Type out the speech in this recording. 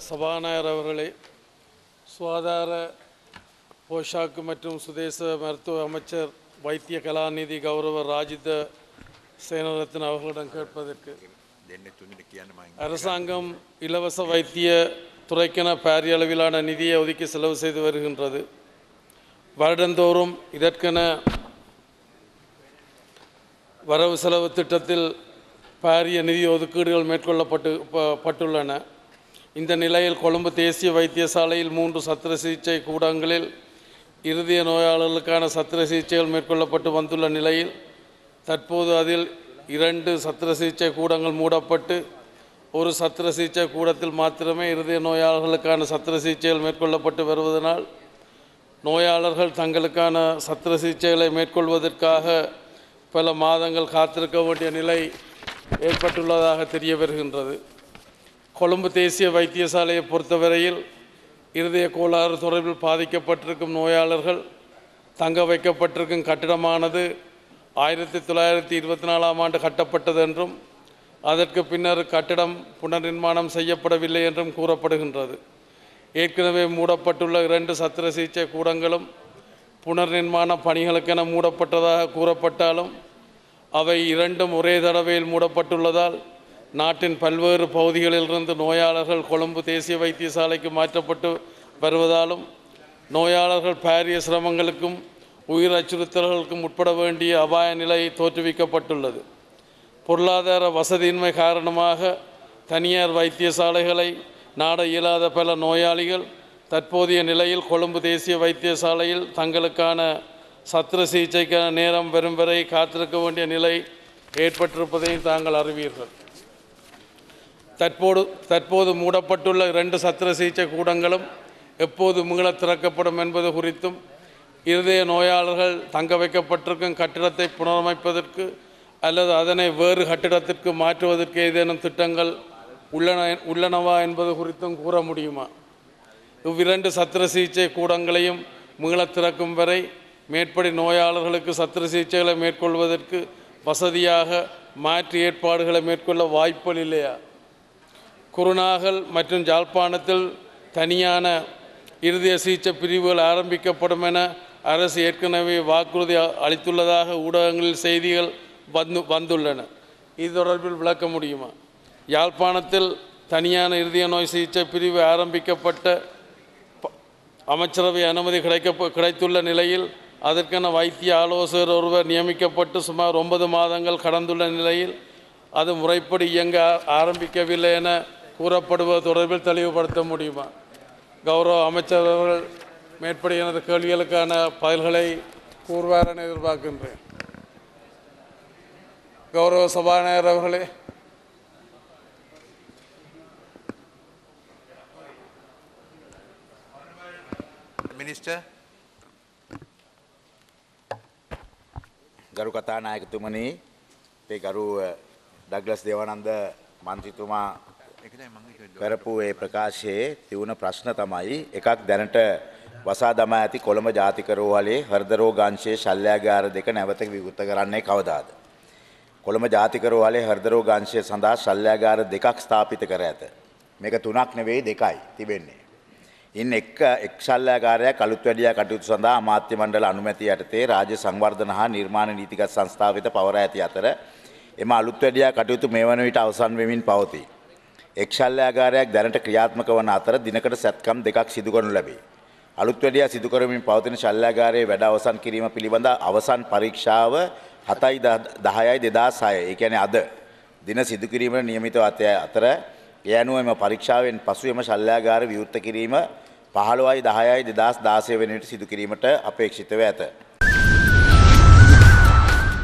சபாநாயகர் அவர்களே, சுகாதார போஷாக்கு மற்றும் சுதேச மருத்துவ அமைச்சர் வைத்திய கலாநிதி கௌரவ ராஜித சேனரத்ன அவர்களிடம் கேட்பதற்கு, அரசாங்கம் இலவச வைத்திய துறைக்கென பாரிய அளவிலான நிதியை ஒதுக்கி செலவு செய்து வருகின்றது. வருடந்தோறும் இதற்கென வரவு செலவு திட்டத்தில் பாரிய நிதி ஒதுக்கீடுகள் மேற்கொள்ளப்பட்டுள்ளன. இந்த நிலையில் கொழும்பு தேசிய வைத்தியசாலையில் 3 சத்திர சிகிச்சை கூடங்களில் இருதய நோயாளர்களுக்கான சத்திர சிகிச்சைகள் மேற்கொள்ளப்பட்டு வந்துள்ள நிலையில் தற்போது அதில் 2 சத்திர சிகிச்சை கூடங்கள் மூடப்பட்டு ஒரு சத்திர சிகிச்சை கூடத்தில் மாத்திரமே இருதய நோயாளர்களுக்கான சத்திர சிகிச்சைகள் மேற்கொள்ளப்பட்டு வருவதனால் நோயாளர்கள் தங்களுக்கான சத்திர சிகிச்சைகளை மேற்கொள்வதற்காக பல மாதங்கள் காத்திருக்க வேண்டிய நிலை ஏற்பட்டுள்ளதாக தெரிய வருகின்றது. கொழும்பு தேசிய வைத்தியசாலையை பொறுத்தவரையில் இருதய கோளாறு தொடர்பில் பாதிக்கப்பட்டிருக்கும் நோயாளர்கள் தங்க வைக்கப்பட்டிருக்கும் கட்டிடமானது 1924ஆம் ஆண்டு கட்டப்பட்டது என்றும் அதற்கு பின்னர் கட்டிடம் புனர்நிர்மாணம் செய்யப்படவில்லை என்றும் கூறப்படுகின்றது. ஏற்கனவே மூடப்பட்டுள்ள 2 சத்திர சிகிச்சை கூடங்களும் புனர்நிர்மாண பணிகளுக்கென மூடப்பட்டதாக கூறப்பட்டாலும் அவை இரண்டும் ஒரே தடவையில் மூடப்பட்டுள்ளதால் நாட்டின் பல்வேறு பகுதிகளிலிருந்து நோயாளர்கள் கொழும்பு தேசிய வைத்தியசாலைக்கு மாற்றப்பட்டு வருவதாலும் நோயாளர்கள் பாரிய சிரமங்களுக்கும் உயிர் அச்சுறுத்தல்களுக்கும் உட்பட வேண்டிய அபாய நிலை தோற்றுவிக்கப்பட்டுள்ளது. பொருளாதார வசதியின்மை காரணமாக தனியார் வைத்தியசாலைகளை நாட இயலாத பல நோயாளிகள் தற்போதைய நிலையில் கொழும்பு தேசிய வைத்தியசாலையில் தங்களுக்கான சத்திர சிகிச்சைக்கான நேரம் வரும் வரை காத்திருக்க வேண்டிய நிலை ஏற்பட்டிருப்பதையும் தாங்கள் அறிவீர்கள். தற்போது மூடப்பட்டுள்ள 2 சத்திர சிகிச்சை கூடங்களும் எப்போது மீள திறக்கப்படும் என்பது குறித்தும் இருதய நோயாளர்கள் தங்க வைக்கப்பட்டிருக்கும் கட்டிடத்தை புனரமைப்பதற்கு அல்லது அதனை வேறு கட்டிடத்திற்கு மாற்றுவதற்கு ஏதேனும் திட்டங்கள் உள்ளனவா என்பது குறித்தும் கூற முடியுமா? இவ்விரண்டு சத்திர சிகிச்சை கூடங்களையும் மீள திறக்கும் வரை மேற்படி நோயாளர்களுக்கு சத்திர சிகிச்சைகளை மேற்கொள்வதற்கு வசதியாக மாற்று ஏற்பாடுகளை மேற்கொள்ள வாய்ப்புகள் இல்லையா? குருநாகல் மற்றும் ஜாழ்ப்பாணத்தில் தனியான இருதய சிகிச்சை பிரிவுகள் ஆரம்பிக்கப்படும் என அரசு ஏற்கனவே வாக்குறுதி அளித்துள்ளதாக ஊடகங்களில் செய்திகள் வந்துள்ளன. இது தொடர்பில் விளக்க முடியுமா? யாழ்ப்பாணத்தில் தனியான இருதய நோய் சிகிச்சை பிரிவு ஆரம்பிக்கப்பட்ட அமைச்சரவை அனுமதி கிடைத்துள்ள நிலையில் அதற்கென வைத்திய ஆலோசகர் ஒருவர் நியமிக்கப்பட்டு சுமார் 9 மாதங்கள் கடந்துள்ள நிலையில் அது முறைப்படி இயங்க ஆரம்பிக்கவில்லை என கூறப்படுவது தொடர்பில் தெளிவுபடுத்த முடியுமா? கௌரவ அமைச்சர் அவர்கள் மேற்படி எனது கேள்விகளுக்கான பதில்களை கூறுவார் என எதிர்பார்க்கின்றேன். கௌரவ சபாநாயகர் அவர்களே. මිනිස්ටර් ගරු කතානායකතුමනි, අපේ ගරු ඩග්ලස් දේවානන්ද මන්ත්‍රීතුමා කරපු ඒ ප්‍රකාශයේ තියුණ ප්‍රශ්න තමයි එකක් දැනට වසා දමා ඇති කොළඹ ජාතික රෝහලේ හෘද රෝග අංශයේ ශල්‍යාගාර දෙක නැවත විවෘත කරන්නේ කවදාද? කොළඹ ජාතික රෝහලේ හෘද රෝග අංශය සඳහා ශල්‍යාගාර දෙකක් ස්ථාපිත කර ඇත. මේක 3ක් නෙවෙයි 2යි තිබෙන්නේ. ඉන් එක් ශල්‍යාගාරයක් අලුත් වැඩියා කටයුතු සඳහා අමාත්‍ය මණ්ඩල අනුමැතිය යටතේ රාජ්‍ය සංවර්ධන හා නිර්මාණ නීතිගත සංස්ථාව වෙත පවරා ඇති අතර එම අලුත් වැඩියා කටයුතු මේ වන විට අවසන් වෙමින් පවතී. එක් ශල්‍යාගාරයක් දැනට ක්‍රියාත්මක වන අතර දිනකට සැත්කම් 2ක් සිදු කරනු ලැබේ. අලුත් වැඩියා සිදු කරමින් පවතින ශල්‍යාගාරයේ වැඩ අවසන් කිරීම පිළිබඳ අවසන් පරීක්ෂාව 7/10/2006 ඒ කියන්නේ අද දින සිදු කිරීමට නියමිතව අතර ඒ අනුව එම පරීක්ෂාවෙන් පසු එම ශල්‍යාගාර විවෘත කිරීම 15/10/2016 වෙනි විට සිදු කිරීමට අපේක්ෂිතව ඇත.